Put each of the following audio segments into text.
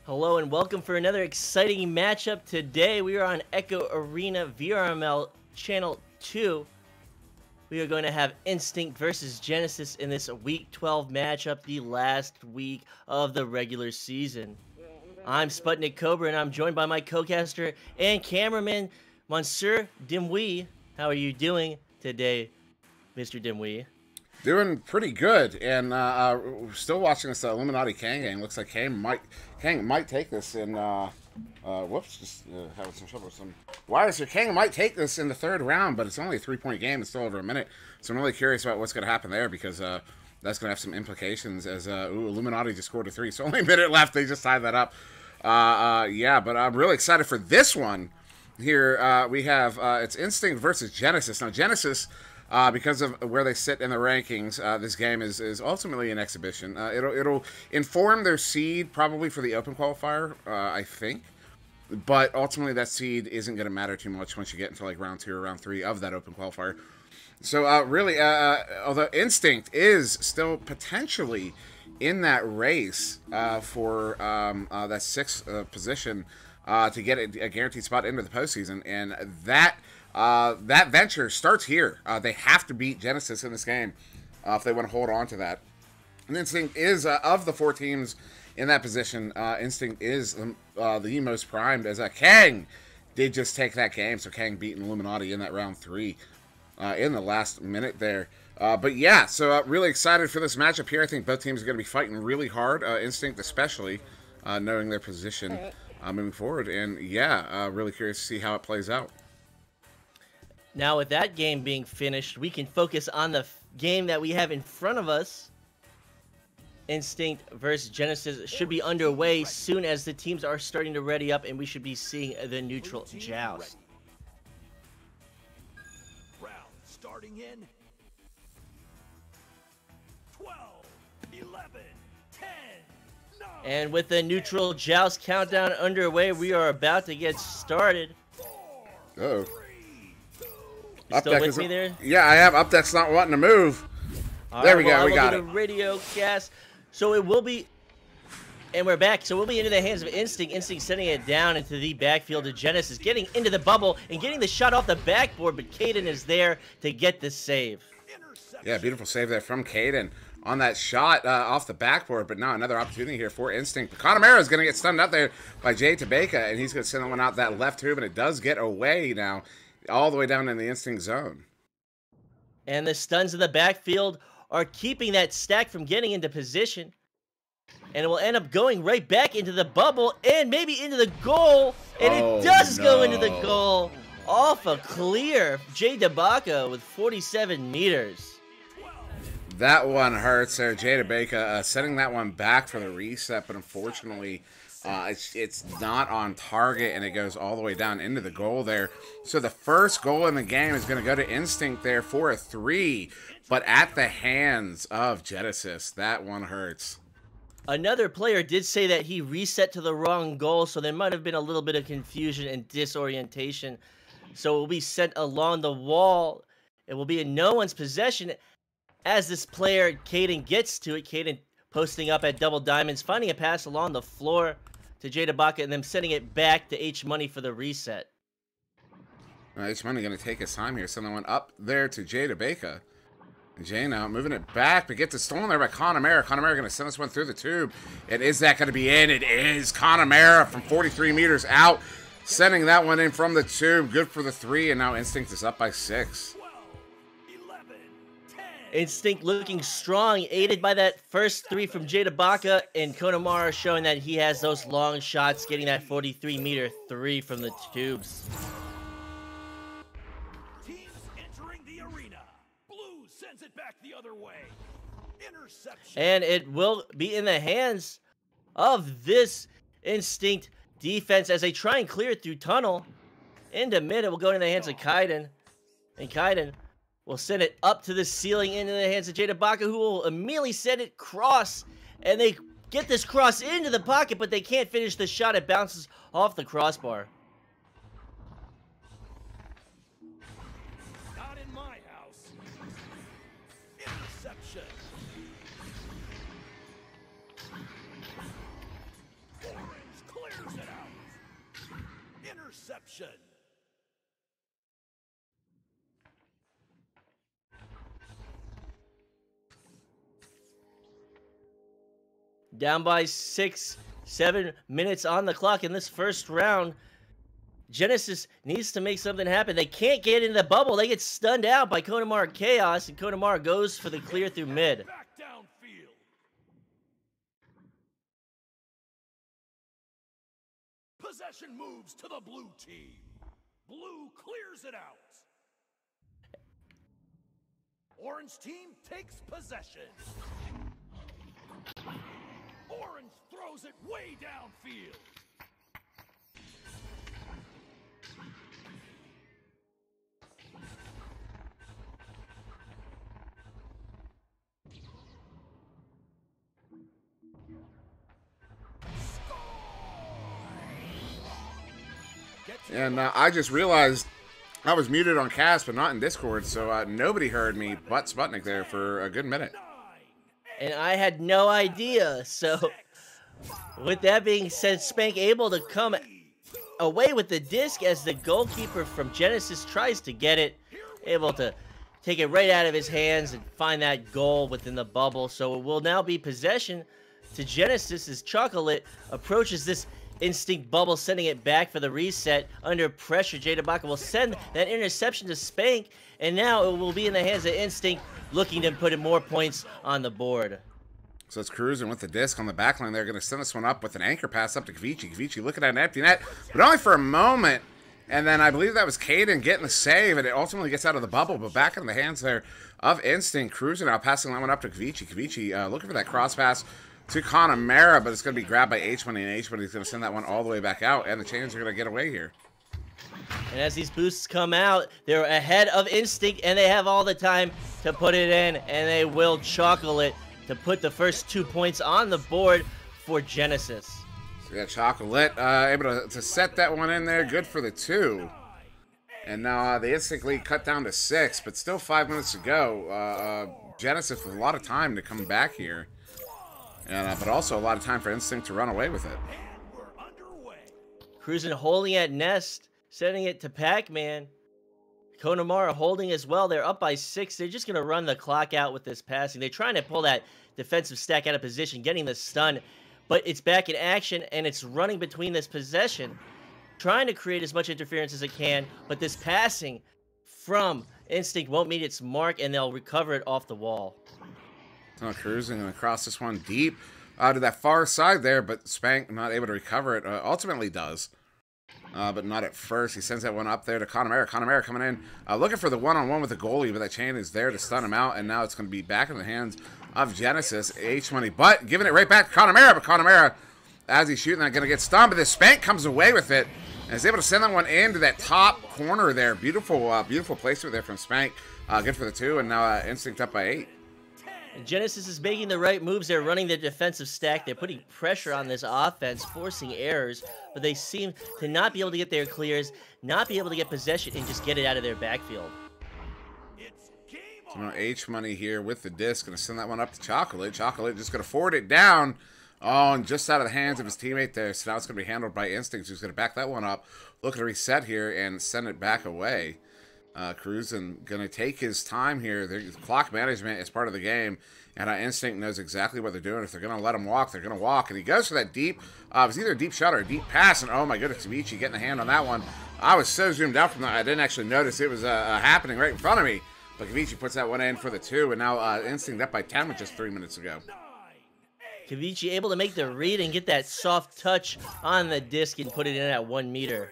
Hello and welcome for another exciting matchup. Today we are on Echo Arena VRML Channel 2. We are going to have Instinct versus Genesis in this Week 12 matchup, the last week of the regular season. I'm SputnikKobra and I'm joined by my co-caster and cameraman, SirDimwi. How are you doing today, Mr. Dimwi? Doing pretty good, and we're still watching this Illuminati Kang game. Looks like Kang might take this in. Whoops, just having some trouble with some wires here. Kang might take this in the third round, but it's only a 3-point game. It's still over a minute, so I'm really curious about what's going to happen there because that's going to have some implications. As Illuminati just scored a 3, so only a minute left. They just tied that up. Yeah, but I'm really excited for this one. Here we have it's Instinct versus Genesis. Now Genesis. Because of where they sit in the rankings, this game is ultimately an exhibition. It'll inform their seed probably for the Open qualifier, I think. But ultimately, that seed isn't going to matter too much once you get into like round 2 or round 3 of that Open qualifier. So really, although Instinct is still potentially in that race for that 6th position to get a guaranteed spot into the postseason, and that venture starts here. They have to beat Genesis in this game if they want to hold on to that. And Instinct is, of the 4 teams in that position, Instinct is the most primed, as Kang did just take that game. So Kang beating Illuminati in that round 3 in the last minute there. But yeah, so really excited for this matchup here. I think both teams are going to be fighting really hard, Instinct especially, knowing their position moving forward. And yeah, really curious to see how it plays out. Now, with that game being finished, we can focus on the game that we have in front of us. Instinct versus Genesis should be underway soon as the teams are starting to ready up, and we should be seeing the neutral joust. Round starting in 12, 11, 10, 9. And with the neutral joust countdown underway, we are about to get started. Uh-oh. You still with me there? Yeah, I am. Up deck's not wanting to move. There we go. We got it. Radio cast. So it will be, and we're back. So we'll be into the hands of Instinct. Instinct sending it down into the backfield of Genesis, getting into the bubble and getting the shot off the backboard. But Caden is there to get the save. Yeah, beautiful save there from Caden on that shot off the backboard. But now another opportunity here for Instinct. Connemara is going to get stunned out there by Jay Tabeka, and he's going to send that one out that left tube, and it does get away now, all the way down in the Instinct zone. And the stuns in the backfield are keeping that stack from getting into position. And it will end up going right back into the bubble and maybe into the goal. And it does go into the goal off a clear. Jay Tabeka with 47 meters. That one hurts there. Jay Tabeka setting that one back for the reset, but unfortunately it's not on target, and it goes all the way down into the goal there. So the first goal in the game is going to go to Instinct there for a 3, but at the hands of Genesis. That one hurts. Another player did say that he reset to the wrong goal, so there might have been a little bit of confusion and disorientation. So it will be sent along the wall. It will be in no one's possession as this player, Caden, gets to it. Caden posting up at double diamonds, finding a pass along the floor to Jay Tabeka, and then sending it back to H Money for the reset. H Money going to take his time here. Sending one up there to Jay Tabeka. Jay now moving it back, but gets it stolen there by Connemara. Connemara going to send this one through the tube. And is that going to be in? It is. Connemara from 43 meters out, sending that one in from the tube. Good for the 3, and now Instinct is up by 6. Instinct looking strong, aided by that first 3 from Jay Tabeka, and Connemara showing that he has those long shots, getting that 43-meter 3 from the tubes. Teams entering the arena. Blue sends it back the other way. Interception. And it will be in the hands of this Instinct defense as they try and clear it through tunnel. Into mid, it will go in the hands of Kaiden. And Kaiden will send it up to the ceiling into the hands of Jay Tabeka, who will immediately send it cross. And they get this cross into the pocket, but they can't finish the shot. It bounces off the crossbar. Not in my house. Interception. Orange Interception. Down by 6-7 minutes on the clock in this first round. Genesis needs to make something happen. They can't get in the bubble. They get stunned out by Konamara Chaos, and Konamara goes for the clear through mid. Back downfield. Possession moves to the blue team. Blue clears it out. Orange team takes possession. Orange throws it way downfield. And I just realized I was muted on cast, but not in Discord, so nobody heard me but Sputnik there for a good minute. And I had no idea. So, with that being said, Spank able to come away with the disc as the goalkeeper from Genesis tries to get it. Able to take it right out of his hands and find that goal within the bubble. So, it will now be possession to Genesis as Chocolate approaches this Instinct bubble, sending it back for the reset. Under pressure, Jada Baka will send that interception to Spank, and now it will be in the hands of Instinct, looking to put in more points on the board. So it's cruising with the disc on the back line. They're going to send this one up with an anchor pass up to Kvici. Kvici looking at an empty net, but only for a moment. And then I believe that was Caden getting the save, and it ultimately gets out of the bubble, but back in the hands there of Instinct. Cruising now, passing that one up to Kvici. Kvici looking for that cross pass to Konamara, but it's going to be grabbed by H-Money, and H-Money is going to send that one all the way back out, and the chains are going to get away here. And as these boosts come out, they're ahead of Instinct, and they have all the time to put it in, and they will Chocolate to put the first 2 points on the board for Genesis. So we got Chocolate able to set that one in there, good for the 2. And now they instantly cut down to 6, but still 5 minutes to go. Genesis with a lot of time to come back here. And, but also a lot of time for Instinct to run away with it. Cruising, holding at Nest, sending it to Pac-Man. Konamara holding as well. They're up by 6. They're just going to run the clock out with this passing. They're trying to pull that defensive stack out of position, getting the stun. But it's back in action, and it's running between this possession, trying to create as much interference as it can. But this passing from Instinct won't meet its mark, and they'll recover it off the wall. Cruising across this one deep to that far side there, but Spank not able to recover it. Ultimately does, but not at first. He sends that one up there to Konamara. Konamara coming in, looking for the one-on-one with the goalie, but that chain is there to stun him out, and now it's going to be back in the hands of Genesis. H-Money, but giving it right back to Konamara, but Konamara, as he's shooting that, going to get stunned, but this Spank comes away with it, and is able to send that one into that top corner there. Beautiful, beautiful placement there from Spank. Good for the 2, and now Instinct up by 8. Genesis is making the right moves. They're running their defensive stack. They're putting pressure on this offense, forcing errors, but they seem to not be able to get their clears, not be able to get possession, and just get it out of their backfield. So now H-Money here with the disc, going to send that one up to Chocolate. Chocolate just going to forward it down. Oh, and just out of the hands of his teammate there. So now it's going to be handled by Instinct, who's going to back that one up. Looking to reset here and send it back away. Cruising going to take his time here. The clock management is part of the game, and Instinct knows exactly what they're doing. If they're going to let him walk, they're going to walk. And he goes for that deep, it was either a deep shot or a deep pass, and oh my goodness, Kvici getting the hand on that one. I was so zoomed out from that, I didn't actually notice it was happening right in front of me. But Kvici puts that one in for the 2, and now Instinct up by 10 with just 3 minutes to go. Kvici able to make the read and get that soft touch on the disc and put it in at 1 meter.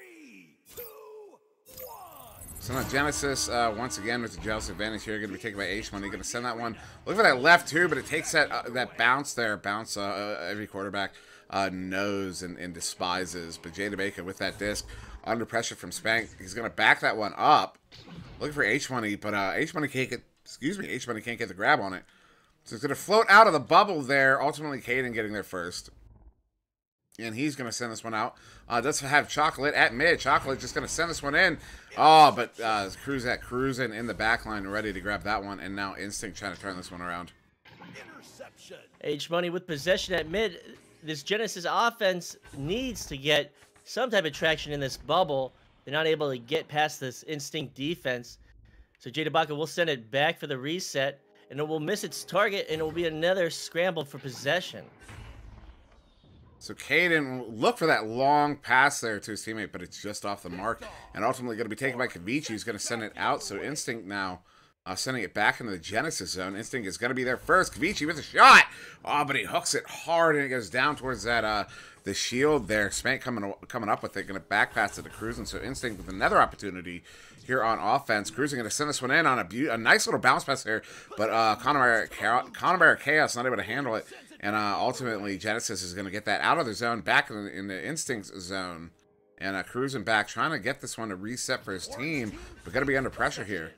So now Genesis, once again, with the jealous advantage here, going to be taken by H-Money. Going to send that one. Look for that left, too, but it takes that bounce there. Bounce every quarterback knows and despises. But Jada Baker with that disc, under pressure from Spank. He's going to back that one up. Looking for H-Money, but H-Money can't get, H-Money can't get the grab on it. So it's going to float out of the bubble there. Ultimately, Caden getting there first. And he's going to send this one out. Does have Chocolate at mid. Chocolate just going to send this one in. Oh, but Cruising in the back line, ready to grab that one. And now Instinct trying to turn this one around. H-Money with possession at mid. This Genesis offense needs to get some type of traction in this bubble. They're not able to get past this Instinct defense. So Jadabaka will send it back for the reset, and it will miss its target, and it will be another scramble for possession. So Caden look for that long pass there to his teammate, but it's just off the mark, and ultimately going to be taken by Kavichi, who's going to send it out. So Instinct now sending it back into the Genesis zone. Instinct is going to be there first. Kavichi with a shot. Oh, but he hooks it hard, and it goes down towards that the shield there. Spank coming up with it, going to back pass it to Cruising. So Instinct with another opportunity here on offense. Cruising going to send this one in on a nice little bounce pass here, but Connemara Chaos not able to handle it. And ultimately, Genesis is going to get that out of the zone, back in the Instinct zone. And Cruising back, trying to get this one to reset for his team, but going to be under pressure here.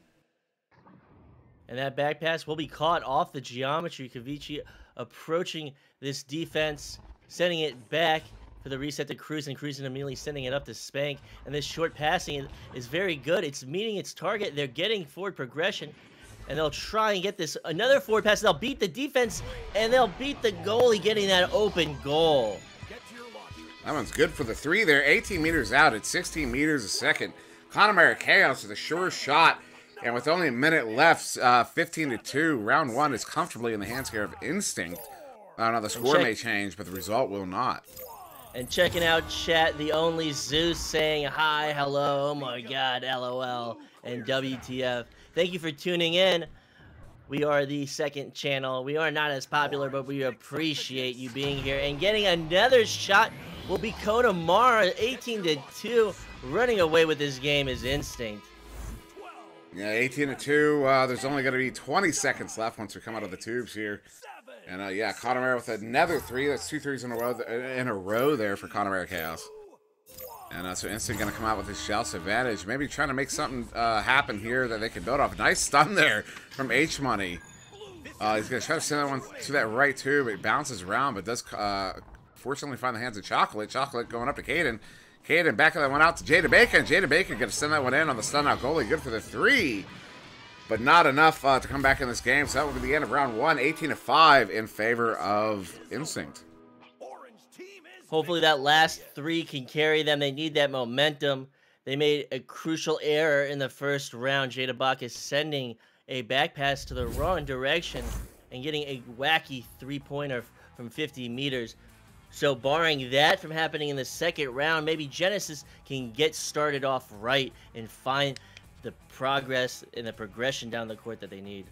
And that back pass will be caught off the geometry. Kavichi approaching this defense, sending it back for the reset to Cruising. Cruising immediately sending it up to Spank. And this short passing is very good. It's meeting its target. They're getting forward progression. And they'll try and get this another forward pass. They'll beat the defense, and they'll beat the goalie getting that open goal. That one's good for the 3 there. 18 meters out at 16 meters a second. Connemara Chaos with a sure shot. And with only a minute left, 15-2, round 1 is comfortably in the hands here of Instinct. Now the score may change, but the result will not. And checking out chat, the only Zeus saying hi, hello, oh my god, LOL, and WTF. Thank you for tuning in. We are the second channel. We are not as popular, but we appreciate you being here. And getting another shot will be Connemara, 18-2. Running away with this game is Instinct. Yeah, 18-2. There's only going to be 20 seconds left once we come out of the tubes here. And yeah, Connemara with another 3. That's 2 threes in a row there for Connemara Chaos. And so Instinct going to come out with his Shouts advantage. Maybe trying to make something happen here that they can build off. Nice stun there from H-Money. He's going to try to send that one to that right tube. It bounces around, but does fortunately find the hands of Chocolate. Chocolate going up to Caden. Caden backing that one out to Jadabaka. And Jadabaka going to send that one in on the stun out goalie. Good for the 3. But not enough to come back in this game. So that will be the end of round 1. 18-5 in favor of Instinct. Hopefully that last 3 can carry them. They need that momentum. They made a crucial error in the first round. Jadabaka is sending a back pass to the wrong direction and getting a wacky 3-pointer from 50 meters. So barring that from happening in the second round, maybe Genesis can get started off right and find the progress and the progression down the court that they need.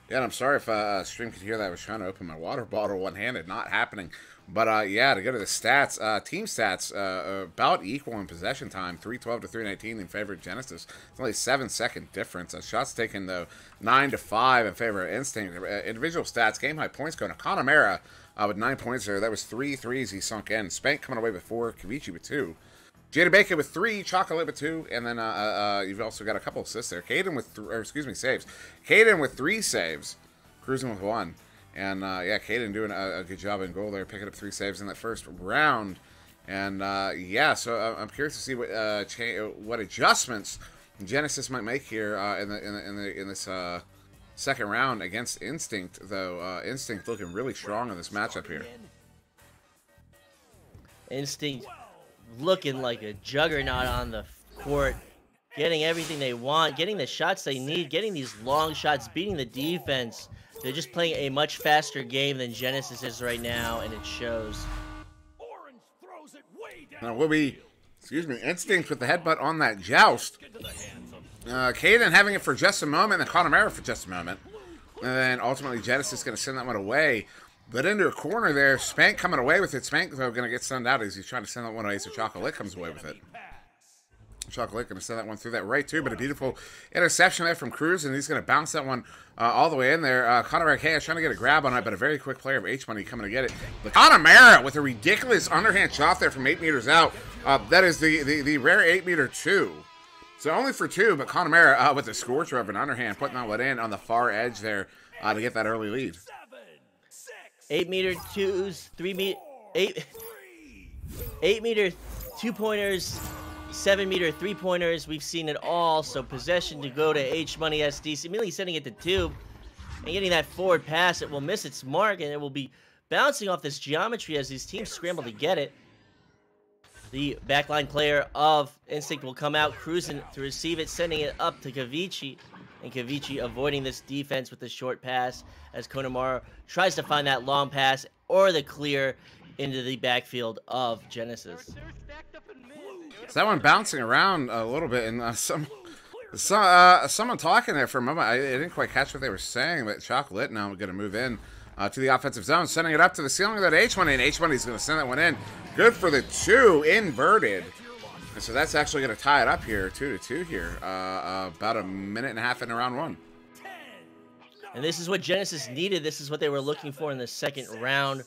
Yeah, and I'm sorry if stream could hear that. I was trying to open my water bottle one-handed. Not happening. But, yeah, to go to the stats, team stats, about equal in possession time, 312 to 319 in favor of Genesis. It's only a 7-second difference. Shots taken, though, 9-5 in favor of Instinct. Individual stats, game-high points going to Connemara with 9 points there. That was 3 threes he sunk in. Spank coming away with 4, Kavichi with 2. Jadabaka with 3, Chocolate with 2, and then you've also got a couple assists there. Caden with saves. Caden with 3 saves, Cruising with 1. And, yeah, Caden doing a good job in goal there, picking up 3 saves in that first round. And, yeah, so I'm curious to see what adjustments Genesis might make here in this second round against Instinct, though. Instinct looking really strong in this matchup here. Instinct looking like a juggernaut on the court, getting everything they want, getting the shots they need, getting these long shots, beating the defense. They're just playing a much faster game than Genesis is right now, and it shows. Now will be, Instinct with the headbutt on that joust. Caden having it for just a moment, and Connemara for just a moment. And then ultimately Genesis going to send that one away. But into a corner there, Spank coming away with it. Spank, though, going to get sent out as he's trying to send that one away, so Chocolate comes away with it. Chocolate going to send that one through that right, too, but a beautiful interception there from Cruz, and he's going to bounce that one all the way in there. Connemara Chaos trying to get a grab on it, but a very quick player of H-Money coming to get it. But Connemara with a ridiculous underhand shot there from 8 meters out. That is the rare 8-meter 2. So only for 2, but Connemara with the scorcher of an underhand, putting that one in on the far edge there to get that early lead. 8-meter 2s, 8-meter 2-pointers, 7-meter 3-pointers. We've seen it all. So possession to go to H-Money SD, immediately sending it to Tube and getting that forward pass. It will miss its mark, and it will be bouncing off this geometry as these teams scramble to get it. The backline player of Instinct will come out cruising to receive it, sending it up to Kavichi. And Kavichi avoiding this defense with the short pass as Konamara tries to find that long pass or the clear into the backfield of Genesis. So that one bouncing around a little bit, and someone talking there for a moment. I didn't quite catch what they were saying, but Chocolate now going to move in to the offensive zone, sending it up to the ceiling of that H1, and H1 is going to send that one in. Good for the 2, inverted. And so that's actually going to tie it up here, 2-2 here. About a minute and a half in round 1. And this is what Genesis needed. This is what they were looking for in the second round.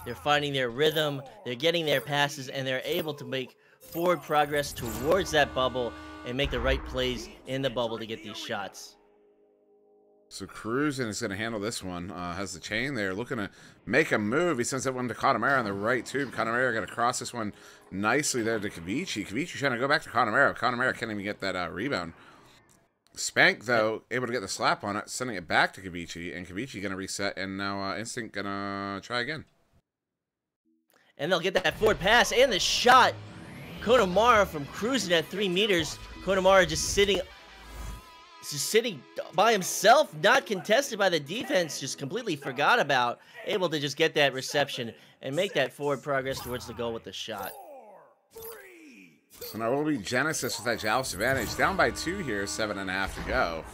They're finding their rhythm, they're getting their passes, and they're able to make forward progress towards that bubble and make the right plays in the bubble to get these shots. So Cruisin is going to handle this one. Has the chain there, looking to make a move. He sends that one to Connemara on the right tube. Connemara going to cross this one nicely there to Kavichi. Kavichi trying to go back to Connemara. Connemara can't even get that rebound. Spank, though, able to get the slap on it, sending it back to Kavichi, and Kavichi going to reset, and now Instinct going to try again. And they'll get that forward pass and the shot. Konamara from cruising at 3 meters. Konamara just sitting by himself, not contested by the defense, just completely forgot about, able to just get that reception and make that forward progress towards the goal with the shot. So now we'll be Genesis with that Joust advantage. Down by 2 here, 7.5 to go.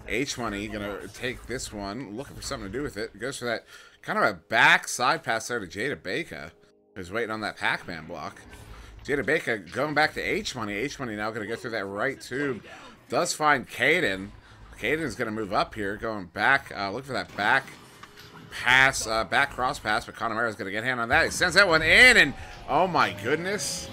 H1E gonna take this one, looking for something to do with it. Goes for that kind of a back side pass there to Jada Baker, who's waiting on that Pac-Man block. Jada Baker going back to H1E. H1E now gonna go through that right tube. Does find Caden. Caden's gonna move up here, going back, look for that back pass, back cross pass, but Connemara's gonna get a hand on that. He sends that one in, and oh my goodness.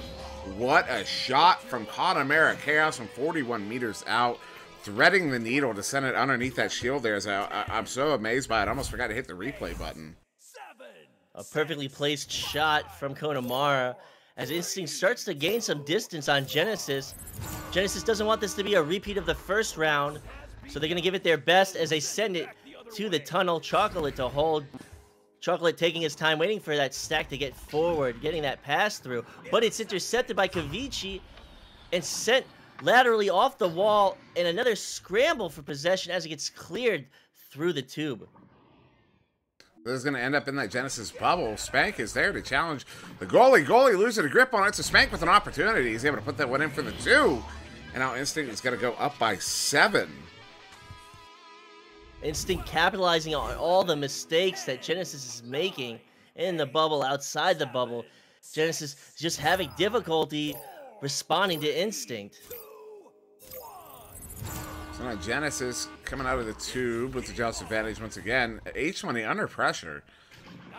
What a shot from Connemara. Chaos from 41 meters out. Threading the needle to send it underneath that shield there. I'm so amazed by it. I almost forgot to hit the replay button. A perfectly placed shot from Konamara as Instinct starts to gain some distance on Genesis. Genesis doesn't want this to be a repeat of the first round, so they're going to give it their best as they send it to the tunnel. Chocolate to hold. Chocolate taking his time, waiting for that stack to get forward, getting that pass through. But it's intercepted by Kavichi and sent laterally off the wall, and another scramble for possession as it gets cleared through the tube. This is going to end up in that Genesis bubble. Spank is there to challenge the goalie. Goalie losing a grip on it, so Spank with an opportunity. He's able to put that one in for the 2. And now Instinct is going to go up by 7. Instinct capitalizing on all the mistakes that Genesis is making in the bubble, outside the bubble. Genesis is just having difficulty responding to Instinct. So now Genesis coming out of the tube with the Joust advantage once again. H1E under pressure.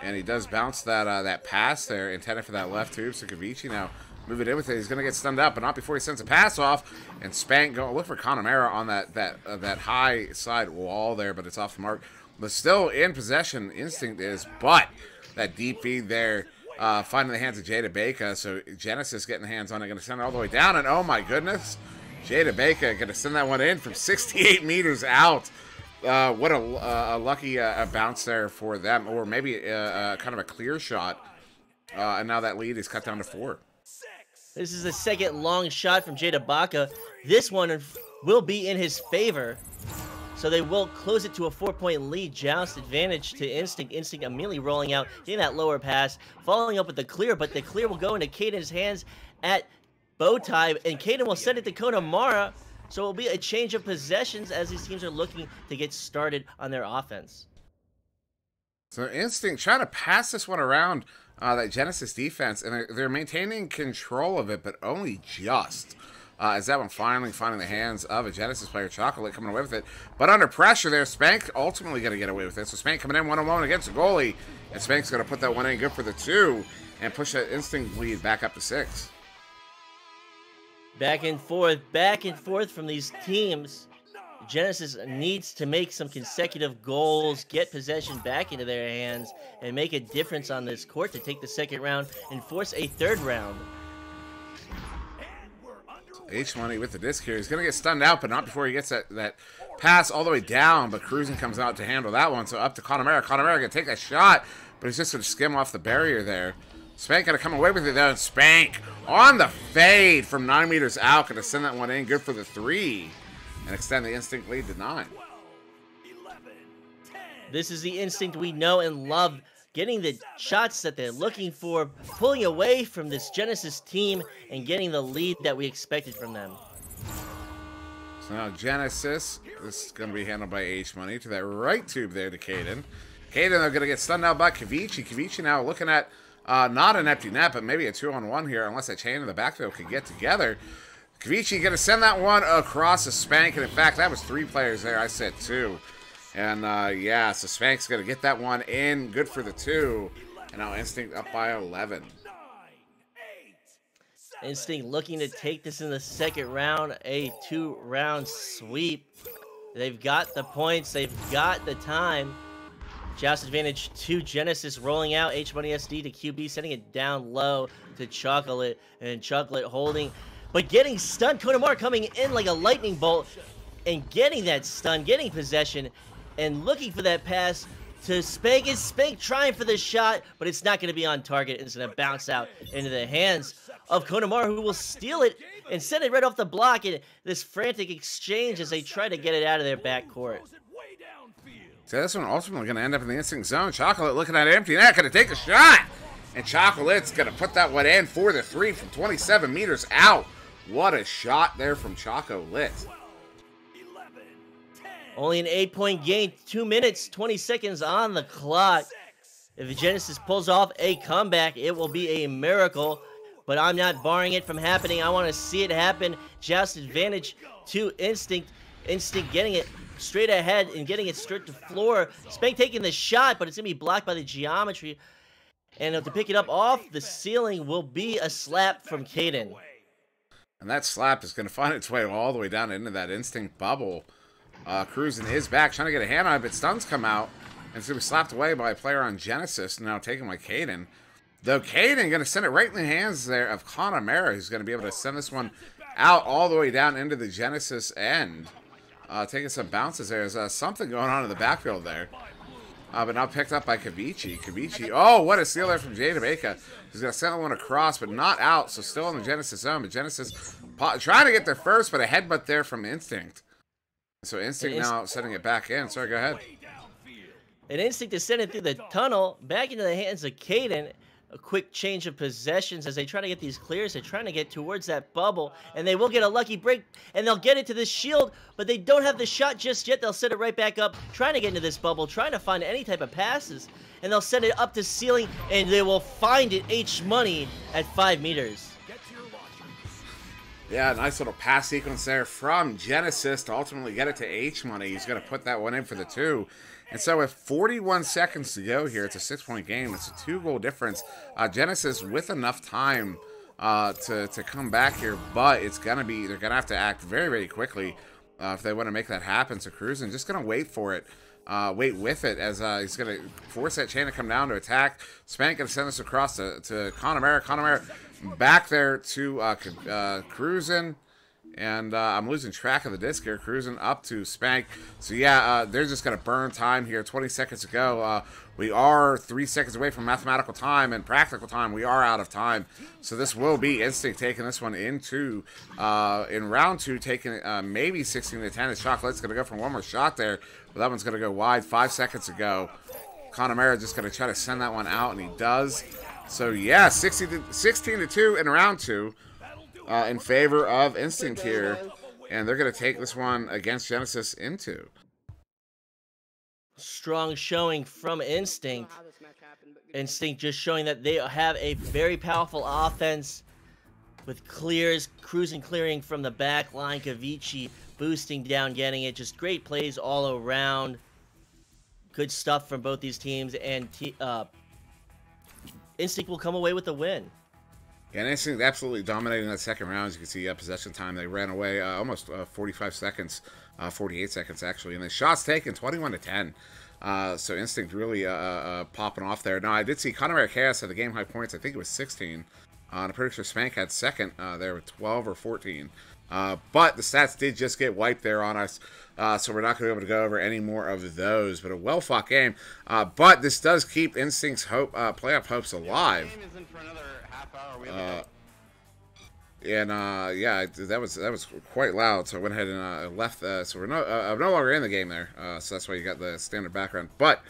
And he does bounce that that pass there, intended for that left tube. So Kavichi now moving in with it. He's going to get stunned up, but not before he sends a pass off. And Spank going look for Connemara on that high side wall there, but it's off the mark. But still in possession, Instinct is. But that deep feed there, finding the hands of Jada Baker. So Genesis getting the hands on it, going to send it all the way down. And oh my goodness, Jada Baker going to send that one in from 68 meters out. What a lucky bounce there for them, or maybe kind of a clear shot. And now that lead is cut down to 4. This is the second long shot from Jada Baca. This one will be in his favor. So they will close it to a 4-point lead. Joust advantage to Instinct. Instinct immediately rolling out, getting that lower pass, following up with the clear, but the clear will go into Caden's hands at Bowtie, and Caden will send it to Konamara. So it will be a change of possessions as these teams are looking to get started on their offense. So Instinct trying to pass this one around that Genesis defense, and they're maintaining control of it, but only just. As that one finally finding the hands of a Genesis player, Chocolate coming away with it. But under pressure there, Spank ultimately going to get away with it. So Spank coming in one-on-one against the goalie, and Spank's going to put that one in good for the 2 and push that Instinct lead back up to 6. Back and forth from these teams. Genesis needs to make some consecutive goals, get possession back into their hands, and make a difference on this court to take the second round and force a third round. H1E with the disc here. He's going to get stunned out, but not before he gets that pass all the way down, but Cruising comes out to handle that one. So up to Connemara. Connemara going to take that shot, but he's just going to skim off the barrier there. Spank gonna come away with it though, and Spank on the fade from 9 meters out, gonna send that one in, good for the 3, and extend the Instinct lead to 9. This is the Instinct we know and love, getting the shots that they're looking for, pulling away from this Genesis team, and getting the lead that we expected from them. So now Genesis, this is going to be handled by H-Money, to that right tube there to Caden. Caden, they're going to get stunned out by Kavichi. Kavichi now looking at not an empty net, but maybe a 2-on-1 here, unless that chain in the backfield could get together. Kavichi going to send that one across the Spank, and in fact, that was 3 players there. I said 2. And yeah, so Spank's going to get that one in, good for the 2. And now Instinct up by 11. Instinct looking to take this in the second round, a 2-round sweep. They've got the points, they've got the time. Joust advantage to Genesis, rolling out H-Money SD to QB, sending it down low to Chocolate, and Chocolate holding, but getting stunned. Konamar coming in like a lightning bolt and getting that stun, getting possession, and looking for that pass to Spank. Is Spank trying for the shot, but it's not going to be on target. It's going to bounce out into the hands of Konamar, who will steal it and send it right off the block in this frantic exchange as they try to get it out of their backcourt. So this one ultimately going to end up in the Instinct zone. Chocolate looking at an empty net, going to take a shot. And Chocolate's going to put that one in for the 3 from 27 meters out. What a shot there from Chocolate. Only an 8-point gain, 2 minutes, 20 seconds on the clock. If Genesis pulls off a comeback, it will be a miracle. But I'm not barring it from happening. I want to see it happen. Joust advantage to Instinct. Instinct getting it straight ahead and getting it straight to floor. Spank taking the shot, but it's going to be blocked by the geometry. And to pick it up off the ceiling will be a slap from Caden. And that slap is going to find its way all the way down into that Instinct bubble. Cruising is back, trying to get a hand on it, but stuns come out. And it's going to be slapped away by a player on Genesis, now taken by Caden. Though Caden going to send it right in the hands there of Connemara, who's going to be able to send this one out all the way down into the Genesis end. Taking some bounces there. There's something going on in the backfield there. But now picked up by Kavichi. Kavichi, oh, what a steal there from Jay Jamaica. He's going to send one across, but not out, so still in the Genesis zone. But Genesis trying to get there first, but a headbutt there from Instinct. So Instinct now setting it back in. Sorry, go ahead. An Instinct is sending through the tunnel, back into the hands of Caden. A quick change of possessions as they try to get these clears. They're trying to get towards that bubble, and they will get a lucky break, and they'll get it to the shield, but they don't have the shot just yet. They'll set it right back up, trying to get into this bubble, trying to find any type of passes, and they'll send it up to ceiling, and they will find it, H-Money, at 5 meters. Yeah, nice little pass sequence there from Genesis to ultimately get it to H-Money. He's going to put that one in for the 2. And so with 41 seconds to go here, it's a 6-point game. It's a 2-goal difference. Genesis with enough time to come back here, but it's going to be, they're going to have to act very, very quickly if they want to make that happen. So Cruising just going to wait for it, wait with it as he's going to force that chain to come down to attack. Spank going to send this across to Connemara. Connemara back there to Cruising. And I'm losing track of the disc here. Cruising up to Spank. So yeah, they're just going to burn time here. 20 seconds to go. We are 3 seconds away from mathematical time and practical time. We are out of time. So this will be Instinct taking this one into in round 2, taking maybe 16 to 10. As Chocolate's going to go for one more shot there. But that one's going to go wide. 5 seconds to go. Connemara just going to try to send that one out, and he does. So yeah, 16 to 2 in round 2. In favor of Instinct here, and they're going to take this one against Genesis into. Strong showing from Instinct. Instinct just showing that they have a very powerful offense with clears, Cruising clearing from the back line, Kavichi boosting down, getting it. Just great plays all around. Good stuff from both these teams, and Instinct will come away with the win. Yeah, and Instinct absolutely dominating that second round. As you can see, possession time, they ran away almost 45 seconds, 48 seconds actually. And the shots taken, 21 to 10. So Instinct really popping off there. Now, I did see Connemara Chaos had the game high points. I think it was 16. I'm pretty sure Spank had second there with 12 or 14. But the stats did just get wiped there on us, so we're not going to be able to go over any more of those. But a well-fought game. But this does keep Instinct's playoff hopes alive. Game isn't for another half hour. We have Yeah, that was quite loud, so I went ahead and left. So we're no longer in the game there. So that's why you got the standard background. But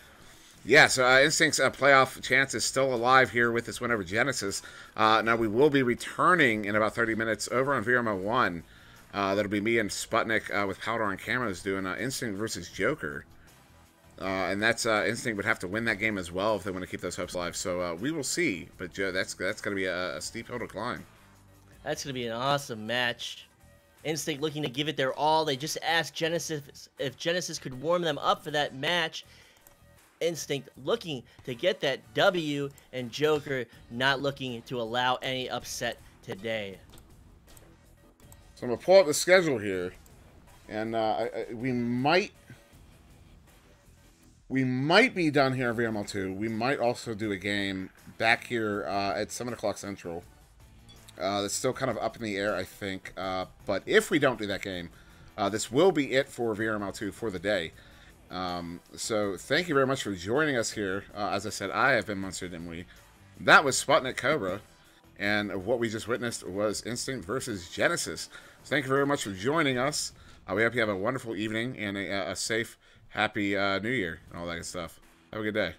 yeah, so Instinct's playoff chance is still alive here with this win over Genesis. Now we will be returning in about 30 minutes over on VRML 1. That'll be me and Sputnik with Powder on cameras doing Instinct versus Joker. And that's Instinct would have to win that game as well if they want to keep those hopes alive. So we will see. But that's going to be a steep hill to climb. That's going to be an awesome match. Instinct looking to give it their all. They just asked Genesis if Genesis could warm them up for that match. Instinct looking to get that W, and Joker not looking to allow any upset today. So I'm going to pull up the schedule here. And we might be done here in VRML 2. We might also do a game back here at 7 o'clock Central. That's still kind of up in the air, I think. But if we don't do that game, this will be it for VRML 2 for the day. So thank you very much for joining us here. As I said, I have been SirDimwi. That was SputnikKobra. And what we just witnessed was Instinct versus Genesis. So thank you very much for joining us. We hope you have a wonderful evening and a safe, happy New Year and all that good stuff. Have a good day.